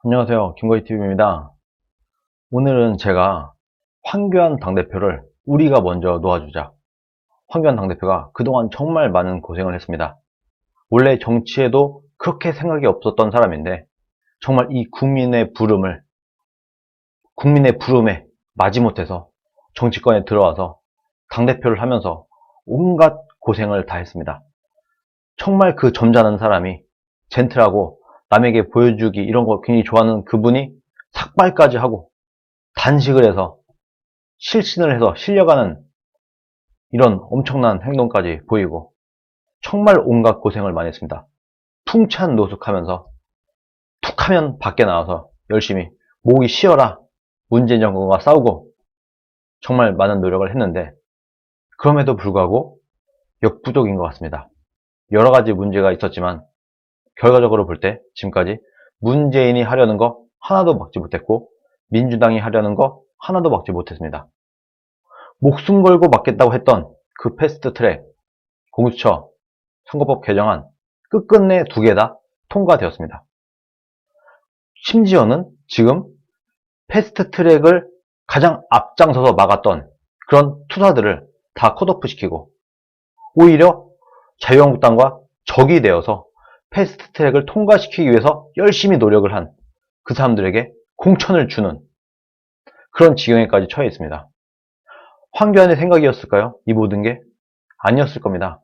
안녕하세요. 김거희TV입니다. 오늘은 제가 황교안 당대표를 우리가 먼저 놓아주자. 황교안 당대표가 그동안 정말 많은 고생을 했습니다. 원래 정치에도 그렇게 생각이 없었던 사람인데 정말 이 국민의 부름에 마지못해서 정치권에 들어와서 당대표를 하면서 온갖 고생을 다 했습니다. 정말 그 점잖은 사람이 젠틀하고 남에게 보여주기 이런 거 굉장히 좋아하는 그분이 삭발까지 하고 단식을 해서 실신을 해서 실려가는 이런 엄청난 행동까지 보이고 정말 온갖 고생을 많이 했습니다. 풍찬 노숙하면서 툭하면 밖에 나와서 열심히 목이 쉬어라 문재인 정권과 싸우고 정말 많은 노력을 했는데 그럼에도 불구하고 역부족인 것 같습니다. 여러 가지 문제가 있었지만 결과적으로 볼 때 지금까지 문재인이 하려는 거 하나도 막지 못했고 민주당이 하려는 거 하나도 막지 못했습니다. 목숨 걸고 막겠다고 했던 그 패스트트랙, 공수처, 선거법 개정안 끝끝내 두 개 다 통과되었습니다. 심지어는 지금 패스트트랙을 가장 앞장서서 막았던 그런 투사들을 다 컷오프 시키고 오히려 자유한국당과 적이 되어서 패스트트랙을 통과시키기 위해서 열심히 노력을 한 그 사람들에게 공천을 주는 그런 지경에까지 처해 있습니다. 황교안의 생각이었을까요? 이 모든 게 아니었을 겁니다.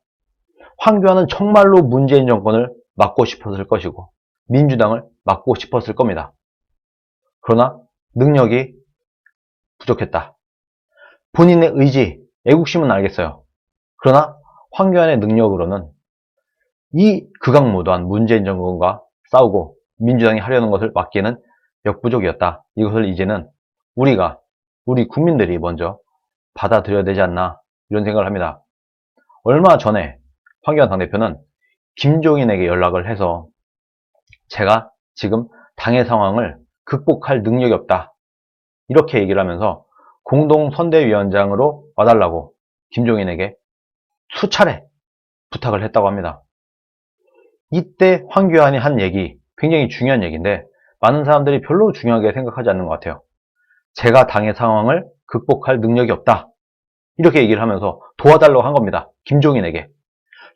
황교안은 정말로 문재인 정권을 막고 싶었을 것이고 민주당을 막고 싶었을 겁니다. 그러나 능력이 부족했다. 본인의 의지, 애국심은 알겠어요. 그러나 황교안의 능력으로는 이 극악무도한 문재인 정권과 싸우고 민주당이 하려는 것을 막기에는 역부족이었다. 이것을 이제는 우리 국민들이 먼저 받아들여야 되지 않나 이런 생각을 합니다. 얼마 전에 황교안 당대표는 김종인에게 연락을 해서 제가 지금 당의 상황을 극복할 능력이 없다. 이렇게 얘기를 하면서 공동선대위원장으로 와달라고 김종인에게 수차례 부탁을 했다고 합니다. 이때 황교안이 한 얘기 굉장히 중요한 얘기인데 많은 사람들이 별로 중요하게 생각하지 않는 것 같아요. 제가 당의 상황을 극복할 능력이 없다. 이렇게 얘기를 하면서 도와달라고 한 겁니다. 김종인에게.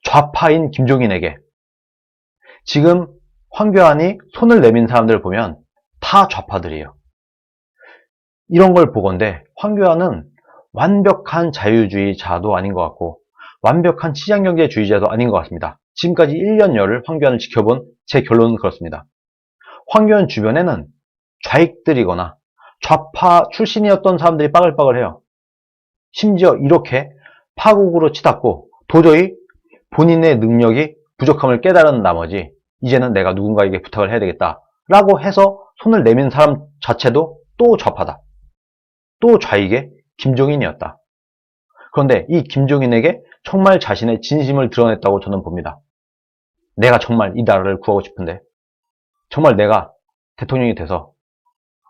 좌파인 김종인에게. 지금 황교안이 손을 내민 사람들을 보면 다 좌파들이에요. 이런 걸 보건대 황교안은 완벽한 자유주의자도 아닌 것 같고 완벽한 시장경제주의자도 아닌 것 같습니다. 지금까지 1년여를 황교안을 지켜본 제 결론은 그렇습니다. 황교안 주변에는 좌익들이거나 좌파 출신이었던 사람들이 빠글빠글해요. 심지어 이렇게 파국으로 치닫고 도저히 본인의 능력이 부족함을 깨달은 나머지 이제는 내가 누군가에게 부탁을 해야 되겠다 라고 해서 손을 내민 사람 자체도 또 좌파다. 또 좌익의 김종인이었다. 그런데 이 김종인에게 정말 자신의 진심을 드러냈다고 저는 봅니다. 내가 정말 이 나라를 구하고 싶은데 정말 내가 대통령이 돼서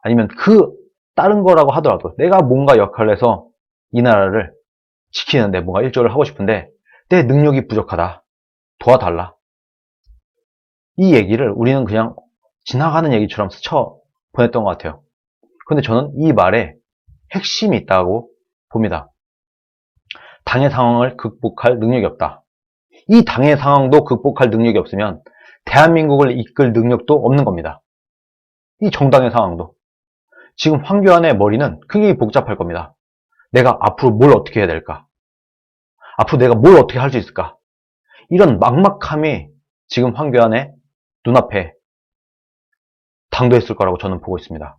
아니면 그 다른 거라고 하더라도 내가 뭔가 역할을 해서 이 나라를 지키는데 뭔가 일조를 하고 싶은데 내 능력이 부족하다. 도와달라. 이 얘기를 우리는 그냥 지나가는 얘기처럼 스쳐 보냈던 것 같아요. 그런데 저는 이 말에 핵심이 있다고 봅니다. 당의 상황을 극복할 능력이 없다. 이 당의 상황도 극복할 능력이 없으면 대한민국을 이끌 능력도 없는 겁니다. 이 정당의 상황도. 지금 황교안의 머리는 굉장히 복잡할 겁니다. 내가 앞으로 뭘 어떻게 해야 될까? 앞으로 내가 뭘 어떻게 할 수 있을까? 이런 막막함이 지금 황교안의 눈앞에 당도했을 거라고 저는 보고 있습니다.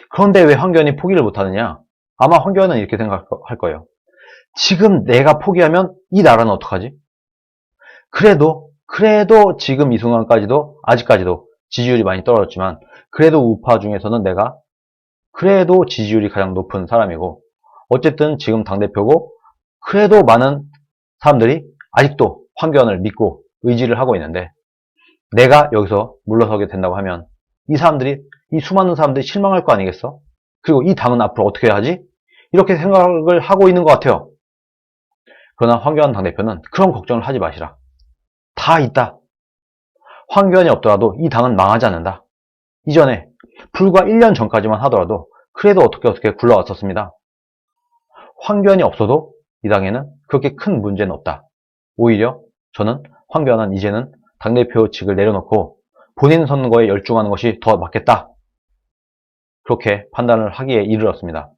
그런데 왜 황교안이 포기를 못하느냐? 아마 황교안은 이렇게 생각할 거예요. 지금 내가 포기하면 이 나라는 어떡하지? 그래도 지금 이 순간까지도 아직까지도 지지율이 많이 떨어졌지만 그래도 우파 중에서는 내가 그래도 지지율이 가장 높은 사람이고 어쨌든 지금 당대표고 그래도 많은 사람들이 아직도 황교안을 믿고 의지를 하고 있는데 내가 여기서 물러서게 된다고 하면 이 수많은 사람들이 실망할 거 아니겠어? 그리고 이 당은 앞으로 어떻게 해야 하지? 이렇게 생각을 하고 있는 것 같아요. 그러나 황교안 당대표는 그런 걱정을 하지 마시라. 다 있다. 황교안이 없더라도 이 당은 망하지 않는다. 이전에 불과 1년 전까지만 하더라도 그래도 어떻게 굴러왔었습니다. 황교안이 없어도 이 당에는 그렇게 큰 문제는 없다. 오히려 저는 황교안은 이제는 당대표 직을 내려놓고 본인 선거에 열중하는 것이 더 맞겠다. 그렇게 판단을 하기에 이르렀습니다.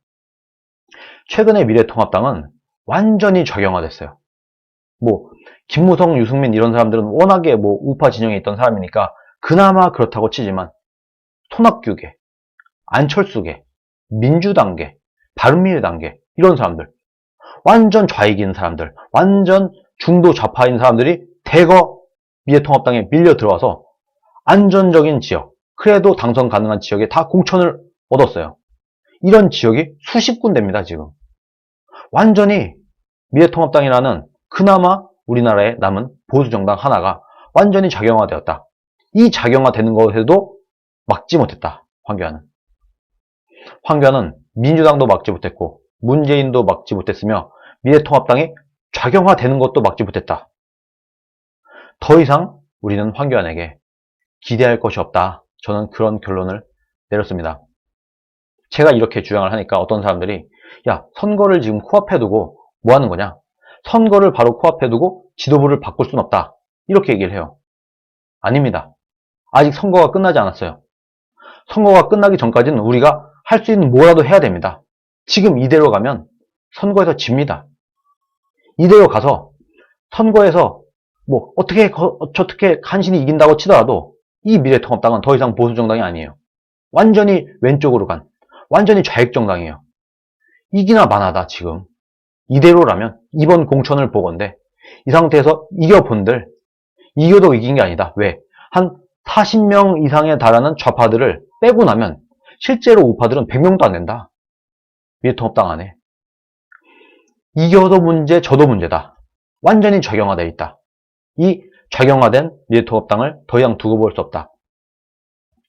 최근에 미래통합당은 완전히 좌경화됐어요. 김무성, 유승민 이런 사람들은 워낙에 우파 진영에 있던 사람이니까 그나마 그렇다고 치지만 손학규계, 안철수계, 민주당계, 바른미래당계 이런 사람들, 완전 좌익인 사람들, 완전 중도 좌파인 사람들이 대거 미래통합당에 밀려 들어와서 안전적인 지역, 그래도 당선 가능한 지역에 다 공천을 얻었어요. 이런 지역이 수십 군데입니다, 지금. 완전히 미래통합당이라는 그나마 우리나라에 남은 보수정당 하나가 완전히 작용화되었다. 이 작용화되는 것에도 막지 못했다, 황교안은. 황교안은 민주당도 막지 못했고 문재인도 막지 못했으며 미래통합당이 작용화되는 것도 막지 못했다. 더 이상 우리는 황교안에게 기대할 것이 없다. 저는 그런 결론을 내렸습니다. 제가 이렇게 주장을 하니까 어떤 사람들이 야, 선거를 지금 코앞에 두고 뭐 하는 거냐? 선거를 바로 코앞에 두고 지도부를 바꿀 순 없다. 이렇게 얘기를 해요. 아닙니다. 아직 선거가 끝나지 않았어요. 선거가 끝나기 전까지는 우리가 할 수 있는 뭐라도 해야 됩니다. 지금 이대로 가면 선거에서 집니다. 이대로 가서 선거에서 어떻게 간신히 이긴다고 치더라도 이 미래통합당은 더 이상 보수정당이 아니에요. 완전히 왼쪽으로 간, 완전히 좌익정당이에요. 이기나 마나다 지금. 이대로라면 이번 공천을 보건대 이 상태에서 이겨본들, 이겨도 이긴 게 아니다. 왜? 한 40명 이상에 달하는 좌파들을 빼고 나면 실제로 우파들은 100명도 안 된다. 미래통합당 안에. 이겨도 문제, 져도 문제다. 완전히 좌경화되어 있다. 이 좌경화된 미래통합당을 더 이상 두고 볼 수 없다.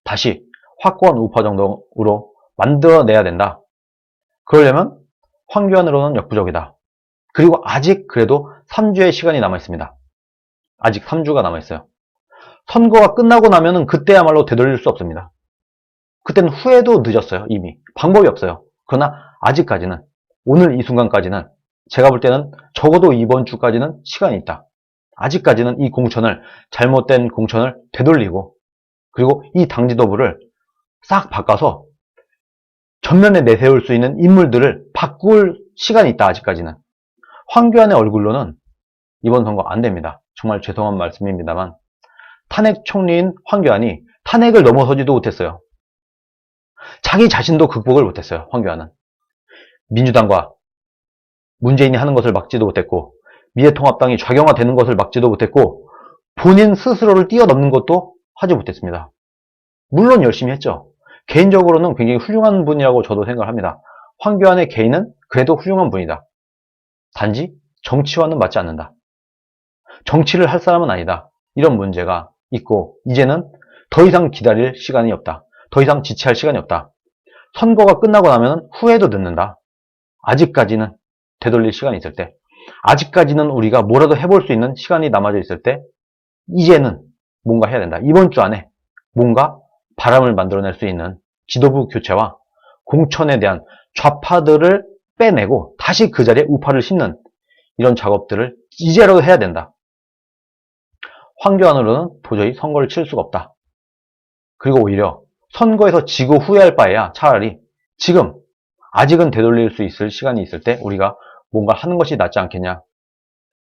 다시 확고한 우파 정당으로 만들어내야 된다. 그러려면 황교안으로는 역부족이다. 그리고 아직 그래도 3주의 시간이 남아있습니다. 아직 3주가 남아있어요. 선거가 끝나고 나면은 그때야말로 되돌릴 수 없습니다. 그때는 후회도 늦었어요. 이미. 방법이 없어요. 그러나 아직까지는, 오늘 이 순간까지는 제가 볼 때는 적어도 이번 주까지는 시간이 있다. 아직까지는 이 공천을, 잘못된 공천을 되돌리고, 그리고 이 당 지도부를 싹 바꿔서 전면에 내세울 수 있는 인물들을 바꿀 시간이 있다. 아직까지는. 황교안의 얼굴로는 이번 선거 안 됩니다. 정말 죄송한 말씀입니다만 탄핵 총리인 황교안이 탄핵을 넘어서지도 못했어요. 자기 자신도 극복을 못했어요. 황교안은. 민주당과 문재인이 하는 것을 막지도 못했고 미래통합당이 좌경화되는 것을 막지도 못했고 본인 스스로를 뛰어넘는 것도 하지 못했습니다. 물론 열심히 했죠. 개인적으로는 굉장히 훌륭한 분이라고 저도 생각을 합니다. 황교안의 개인은 그래도 훌륭한 분이다. 단지 정치와는 맞지 않는다. 정치를 할 사람은 아니다. 이런 문제가 있고 이제는 더 이상 기다릴 시간이 없다. 더 이상 지체할 시간이 없다. 선거가 끝나고 나면 후회도 늦는다. 아직까지는 되돌릴 시간이 있을 때, 아직까지는 우리가 뭐라도 해볼 수 있는 시간이 남아져 있을 때 이제는 뭔가 해야 된다. 이번 주 안에 뭔가 바람을 만들어낼 수 있는 지도부 교체와 공천에 대한 좌파들을 빼내고 다시 그 자리에 우파를 심는 이런 작업들을 이제라도 해야 된다. 황교안으로는 도저히 선거를 칠 수가 없다. 그리고 오히려 선거에서 지고 후회할 바에야 차라리 지금 아직은 되돌릴 수 있을 시간이 있을 때 우리가 뭔가 하는 것이 낫지 않겠냐,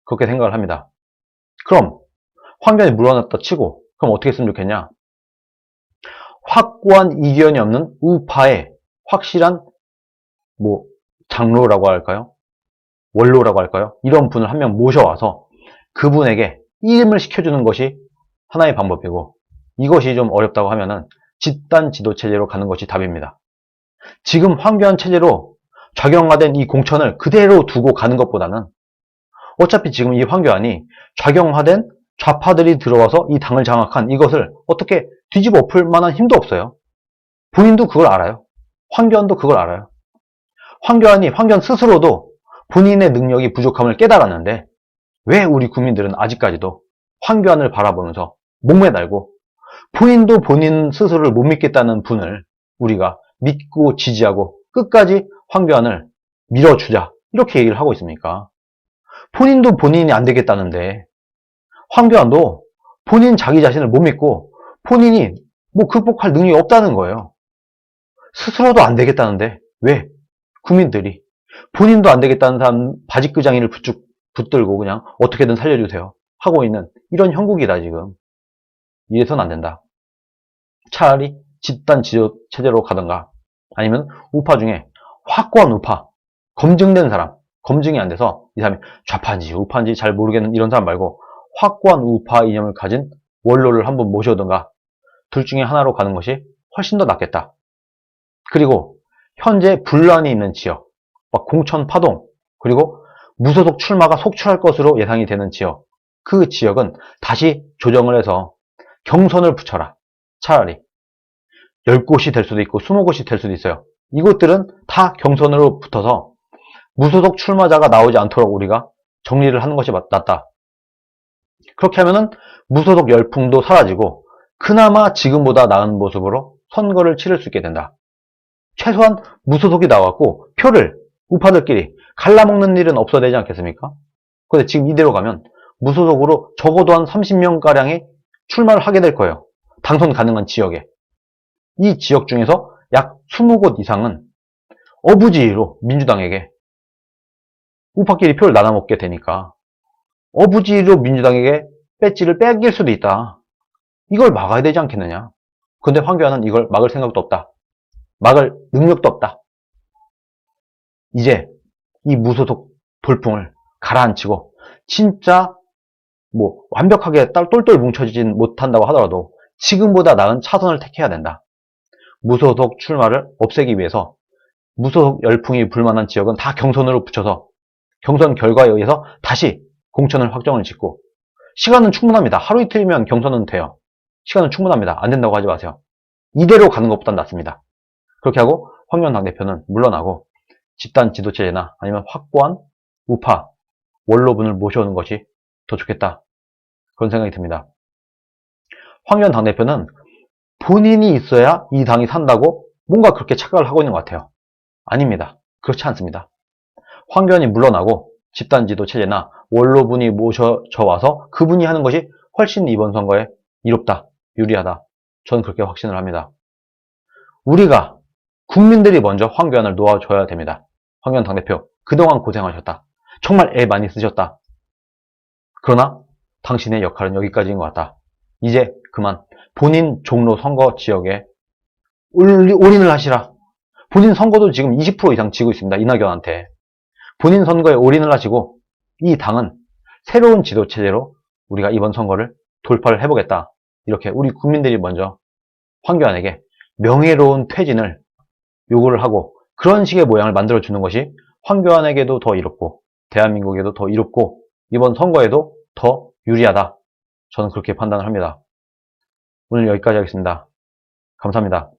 그렇게 생각을 합니다. 그럼 황교안이 물러났다 치고 그럼 어떻게 했으면 좋겠냐? 확고한 이견이 없는 우파의 확실한 장로라고 할까요? 원로라고 할까요? 이런 분을 한 명 모셔와서 그분에게 이임을 시켜주는 것이 하나의 방법이고, 이것이 좀 어렵다고 하면은 집단 지도 체제로 가는 것이 답입니다. 지금 황교안 체제로 좌경화된 이 공천을 그대로 두고 가는 것보다는 어차피 지금 이 황교안이 좌경화된 좌파들이 들어와서 이 당을 장악한 이것을 어떻게 뒤집어 엎을 만한 힘도 없어요. 본인도 그걸 알아요. 황교안도 그걸 알아요. 황교안 스스로도 본인의 능력이 부족함을 깨달았는데 왜 우리 국민들은 아직까지도 황교안을 바라보면서 목매달고 본인도 본인 스스로를 못 믿겠다는 분을 우리가 믿고 지지하고 끝까지 황교안을 밀어주자 이렇게 얘기를 하고 있습니까? 본인도 본인이 안 되겠다는데 황교안도 본인 자기 자신을 못 믿고 본인이 뭐 극복할 능력이 없다는 거예요. 스스로도 안 되겠다는데 왜 국민들이 본인도 안 되겠다는 사람 바지끄장이를 붙들고 그냥 어떻게든 살려주세요 하고 있는 이런 형국이다 지금. 이래서는 안 된다. 차라리 집단 지도 체제로 가든가 아니면 우파 중에 확고한 우파 검증된 사람 검증이 안 돼서 이 사람이 좌파인지 우파인지 잘 모르겠는 이런 사람 말고 확고한 우파 이념을 가진 원로를 한번 모셔오든가 둘 중에 하나로 가는 것이 훨씬 더 낫겠다. 그리고 현재 분란이 있는 지역 막 공천 파동 그리고 무소속 출마가 속출할 것으로 예상이 되는 지역 그 지역은 다시 조정을 해서 경선을 붙여라. 차라리 10곳이 될 수도 있고 20곳이 될 수도 있어요. 이곳들은 다 경선으로 붙어서 무소속 출마자가 나오지 않도록 우리가 정리를 하는 것이 낫다. 그렇게 하면은 무소속 열풍도 사라지고 그나마 지금보다 나은 모습으로 선거를 치를 수 있게 된다. 최소한 무소속이 나왔고 표를 우파들끼리 갈라먹는 일은 없어야 되지 않겠습니까? 근데 지금 이대로 가면 무소속으로 적어도 한 30명가량이 출마를 하게 될 거예요. 당선 가능한 지역에. 이 지역 중에서 약 20곳 이상은 어부지리로 민주당에게 우파끼리 표를 나눠먹게 되니까 어부지리로 민주당에게 배지를 뺏길 수도 있다. 이걸 막아야 되지 않겠느냐. 근데 황교안은 이걸 막을 생각도 없다. 막을 능력도 없다. 이제 이 무소속 돌풍을 가라앉히고 진짜 뭐 완벽하게 똘똘 뭉쳐지진 못한다고 하더라도 지금보다 나은 차선을 택해야 된다. 무소속 출마를 없애기 위해서 무소속 열풍이 불만한 지역은 다 경선으로 붙여서 경선 결과에 의해서 다시 공천을 확정을 짓고 시간은 충분합니다. 하루 이틀이면 경선은 돼요. 시간은 충분합니다. 안 된다고 하지 마세요. 이대로 가는 것보단 낫습니다. 그렇게 하고 황교안 당대표는 물러나고 집단 지도체제나 아니면 확고한 우파 원로분을 모셔오는 것이 더 좋겠다. 그런 생각이 듭니다. 황교안 당대표는 본인이 있어야 이 당이 산다고 뭔가 그렇게 착각을 하고 있는 것 같아요. 아닙니다. 그렇지 않습니다. 황교안이 물러나고 집단 지도체제나 원로분이 모셔져 와서 그분이 하는 것이 훨씬 이번 선거에 이롭다, 유리하다. 저는 그렇게 확신을 합니다. 우리가 국민들이 먼저 황교안을 놓아줘야 됩니다. 황교안 당대표 그동안 고생하셨다. 정말 애 많이 쓰셨다. 그러나 당신의 역할은 여기까지인 것 같다. 이제 그만 본인 종로 선거 지역에 올인을 하시라. 본인 선거도 지금 20% 이상 지고 있습니다. 이낙연한테. 본인 선거에 올인을 하시고 이 당은 새로운 지도체제로 우리가 이번 선거를 돌파를 해보겠다. 이렇게 우리 국민들이 먼저 황교안에게 명예로운 퇴진을 요구를 하고 그런 식의 모양을 만들어주는 것이 황교안에게도 더 이롭고 대한민국에도 더 이롭고 이번 선거에도 더 유리하다. 저는 그렇게 판단을 합니다. 오늘 여기까지 하겠습니다. 감사합니다.